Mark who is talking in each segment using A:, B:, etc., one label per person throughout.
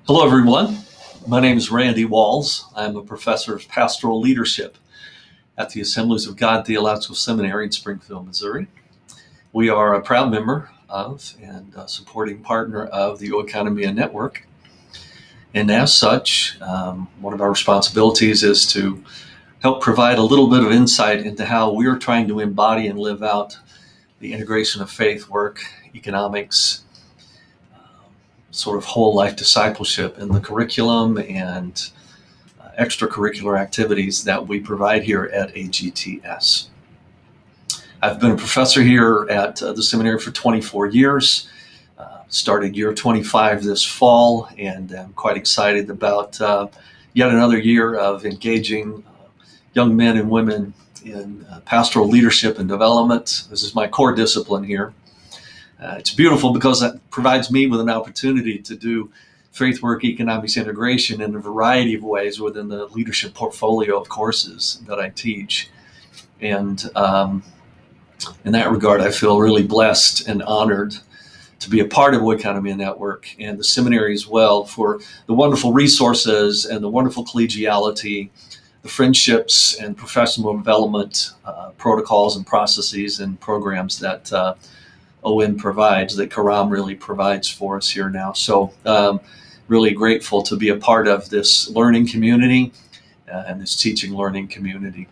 A: Hello, everyone. My name is Randy Walls. I'm a professor of pastoral leadership at the Assemblies of God Theological Seminary in Springfield, Missouri. We are a proud member of and a supporting partner of the Oikonomia Network. And as such, one of our responsibilities is to help provide a little bit of insight into how we're trying to embody and live out the integration of faith, work, economics, sort of whole life discipleship in the curriculum and extracurricular activities that we provide here at AGTS. I've been a professor here at the seminary for 24 years, started year 25 this fall, and I'm quite excited about yet another year of engaging young men and women in pastoral leadership and development. This is my core discipline here. It's beautiful because that provides me with an opportunity to do faith, work, economics integration in a variety of ways within the leadership portfolio of courses that I teach. And in that regard, I feel really blessed and honored to be a part of Oikonomia Network and the seminary as well for the wonderful resources and the wonderful collegiality, the friendships and professional development protocols and processes and programs that ON provides, that Karam really provides for us here now. So really grateful to be a part of this learning community and this teaching learning community.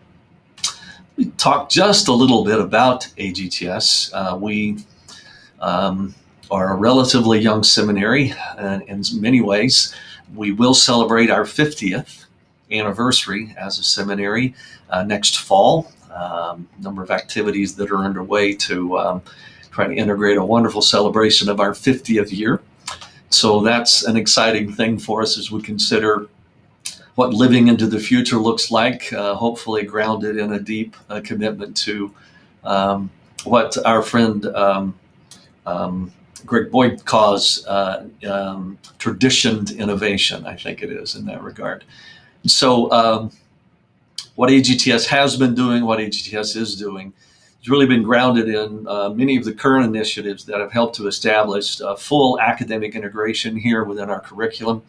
A: We talked just a little bit about AGTS. We are a relatively young seminary, and in many ways, we will celebrate our 50th anniversary as a seminary next fall. Number of activities that are underway to try to integrate a wonderful celebration of our 50th year. So that's an exciting thing for us as we consider what living into the future looks like, hopefully grounded in a deep commitment to what our friend Greg Boyd calls traditioned innovation, I think it is in that regard. So what AGTS has been doing, what AGTS is doing, it's really been grounded in many of the current initiatives that have helped to establish full academic integration here within our curriculum.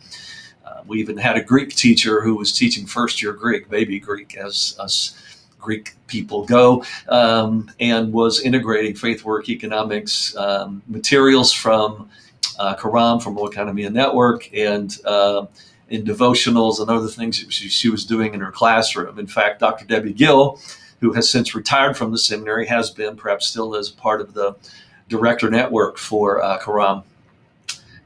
A: We even had a Greek teacher who was teaching first-year Greek, baby Greek, as us Greek people go, and was integrating faith, work, economics materials from Karam, from Oikonomia Network, and in devotionals and other things she was doing in her classroom. In fact, Dr. Debbie Gill, who has since retired from the seminary, has been, perhaps still as part of the director network for Karam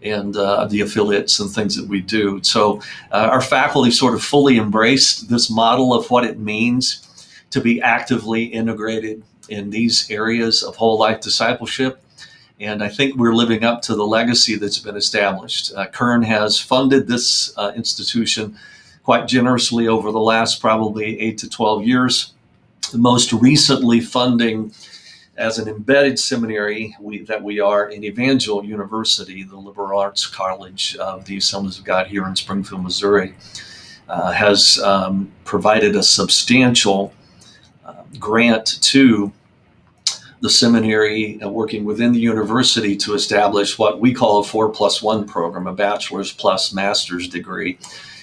A: and the affiliates and things that we do. So our faculty sort of fully embraced this model of what it means to be actively integrated in these areas of whole life discipleship. And I think we're living up to the legacy that's been established. Kern has funded this institution quite generously over the last probably 8 to 12 years. Most recently funding as an embedded seminary that we are in Evangel University, the liberal arts college of the Assemblies of God here in Springfield, Missouri, has provided a substantial grant to the seminary working within the university to establish what we call a 4+1 program, a bachelor's plus master's degree,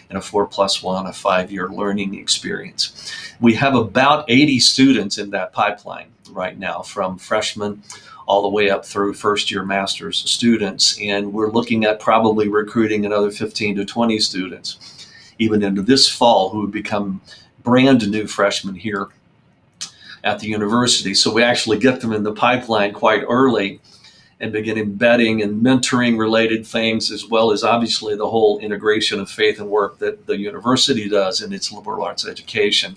A: and a 4+1, a 5-year learning experience. We have about 80 students in that pipeline right now, from freshmen all the way up through first-year master's students, and we're looking at probably recruiting another 15 to 20 students, even into this fall, who would become brand new freshmen here at the university. So we actually get them in the pipeline quite early and begin embedding and mentoring related things, as well as obviously the whole integration of faith and work that the university does in its liberal arts education.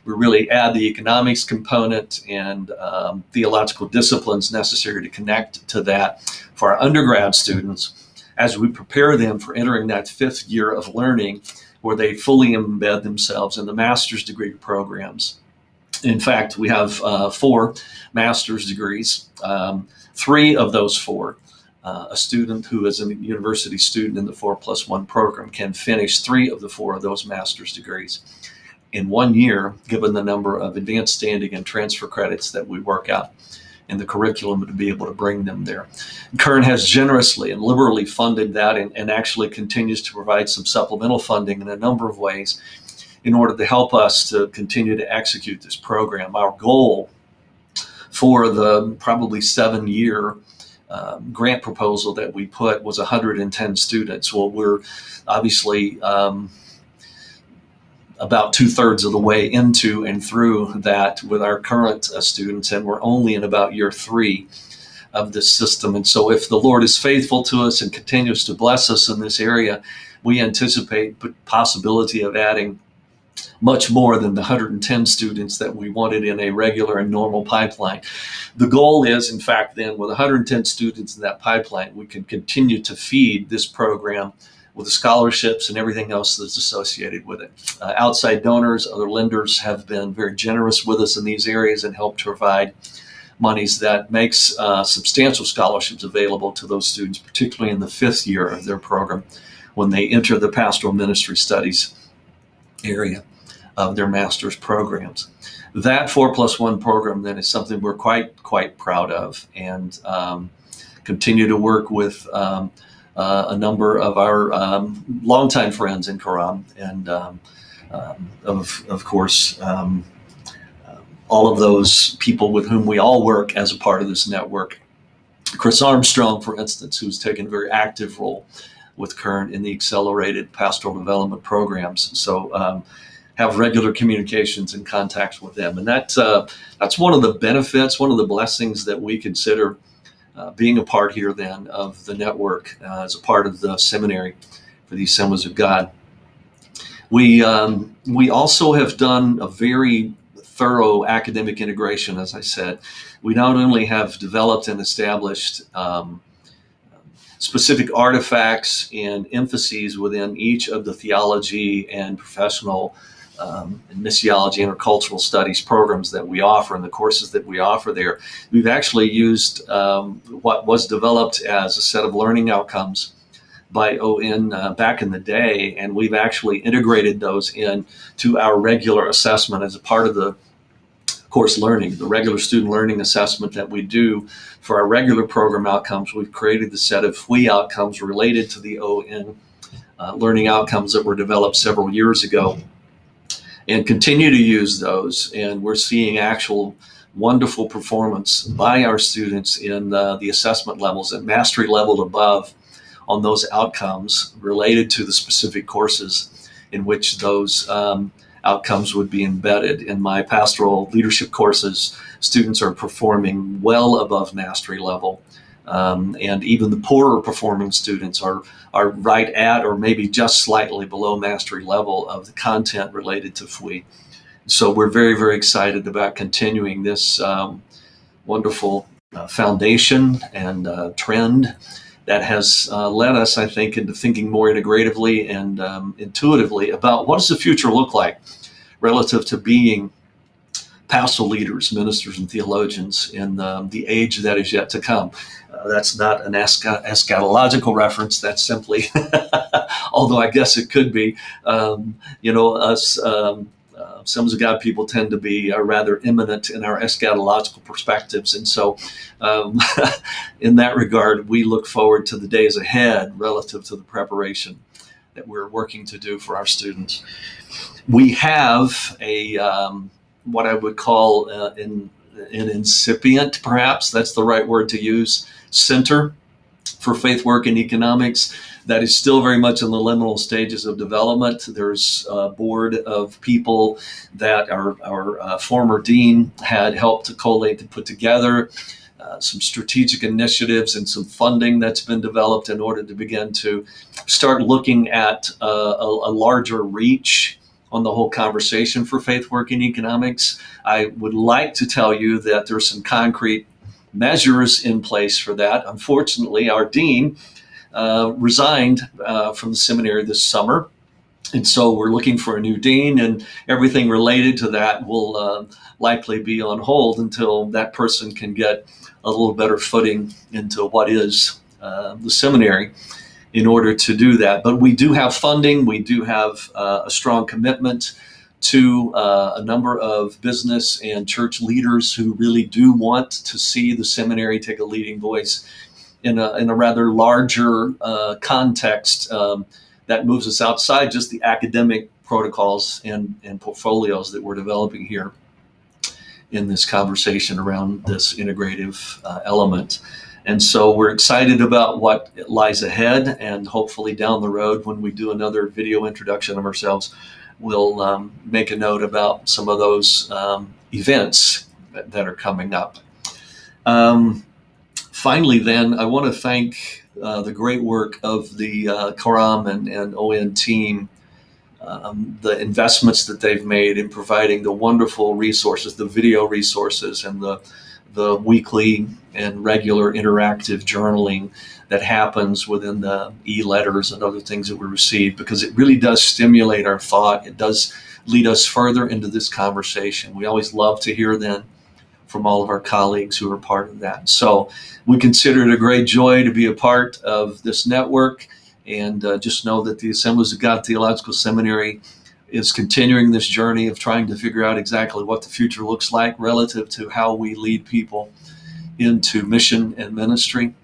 A: We really add the economics component and theological disciplines necessary to connect to that for our undergrad students as we prepare them for entering that 5th year of learning, where they fully embed themselves in the master's degree programs. In fact, we have 4 master's degrees. 3 of those 4, a student who is a university student in the 4+1 program can finish 3 of the 4 of those master's degrees in 1 year, given the number of advanced standing and transfer credits that we work out. and the curriculum to be able to bring them there. Kern has generously and liberally funded that, and actually continues to provide some supplemental funding in a number of ways in order to help us to continue to execute this program. Our goal for the probably 7-year grant proposal that we put was 110 students. Well, we're obviously about 2/3 of the way into and through that with our current students, and we're only in about year 3 of this system. And so if the Lord is faithful to us and continues to bless us in this area, we anticipate the possibility of adding much more than the 110 students that we wanted in a regular and normal pipeline. The goal is, in fact, then with 110 students in that pipeline, we can continue to feed this program with the scholarships and everything else that's associated with it. Outside donors, other lenders have been very generous with us in these areas and helped to provide monies that makes substantial scholarships available to those students, particularly in the 5th year of their program when they enter the pastoral ministry studies area of their master's programs. That 4+1 program then is something we're quite proud of, and continue to work with a number of our longtime friends in Quran, and of course all of those people with whom we all work as a part of this network. Chris Armstrong, for instance, who's taken a very active role with Kern in the accelerated pastoral development programs. So have regular communications and contacts with them. And that's one of the benefits, one of the blessings that we consider being a part here then of the network as a part of the seminary for the Assemblies of God. We also have done a very thorough academic integration, as I said. We not only have developed and established specific artifacts and emphases within each of the theology and professional and missiology, intercultural studies programs that we offer and the courses that we offer there. We've actually used what was developed as a set of learning outcomes by ON back in the day, and we've actually integrated those into our regular assessment as a part of the course learning, the regular student learning assessment that we do for our regular program outcomes. We've created the set of FWE outcomes related to the ON learning outcomes that were developed several years ago, and continue to use those. And we're seeing actual wonderful performance by our students in the assessment levels at mastery level above on those outcomes related to the specific courses in which those outcomes would be embedded. In my pastoral leadership courses, students are performing well above mastery level. And even the poorer performing students are right at or maybe just slightly below mastery level of the content related to FWE. So we're very, very excited about continuing this wonderful foundation and trend that has led us, I think, into thinking more integratively and intuitively about what does the future look like relative to being pastoral leaders, ministers, and theologians in the age that is yet to come. That's not an eschatological reference. That's simply, although I guess it could be, us Assemblies of God people tend to be rather imminent in our eschatological perspectives. And so in that regard, we look forward to the days ahead relative to the preparation that we're working to do for our students. We have a what I would call an incipient, perhaps that's the right word to use, Center for Faith Work and Economics that is still very much in the liminal stages of development. There's a board of people that our former dean had helped to collate to put together, some strategic initiatives and some funding that's been developed in order to begin to start looking at a larger reach on the whole conversation for faith work and economics. I would like to tell you that there's some concrete measures in place for that. Unfortunately, our dean resigned from the seminary this summer. And so we're looking for a new dean, and everything related to that will likely be on hold until that person can get a little better footing into what is the seminary in order to do that. But we do have funding. We do have a strong commitment to a number of business and church leaders who really do want to see the seminary take a leading voice in a rather larger context that moves us outside just the academic protocols and portfolios that we're developing here in this conversation around this integrative element. And so we're excited about what lies ahead, and hopefully down the road when we do another video introduction of ourselves, we'll make a note about some of those events that are coming up. Finally, then, I want to thank the great work of the Karam and ON team, the investments that they've made in providing the wonderful resources, the video resources, and the weekly and regular interactive journaling that happens within the e-letters and other things that we receive, because it really does stimulate our thought. It does lead us further into this conversation. We always love to hear then from all of our colleagues who are part of that. So we consider it a great joy to be a part of this network, and just know that the Assemblies of God Theological Seminary is continuing this journey of trying to figure out exactly what the future looks like relative to how we lead people into mission and ministry.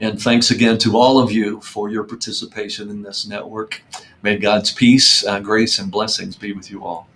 A: And thanks again to all of you for your participation in this network. May God's peace, grace, and blessings be with you all.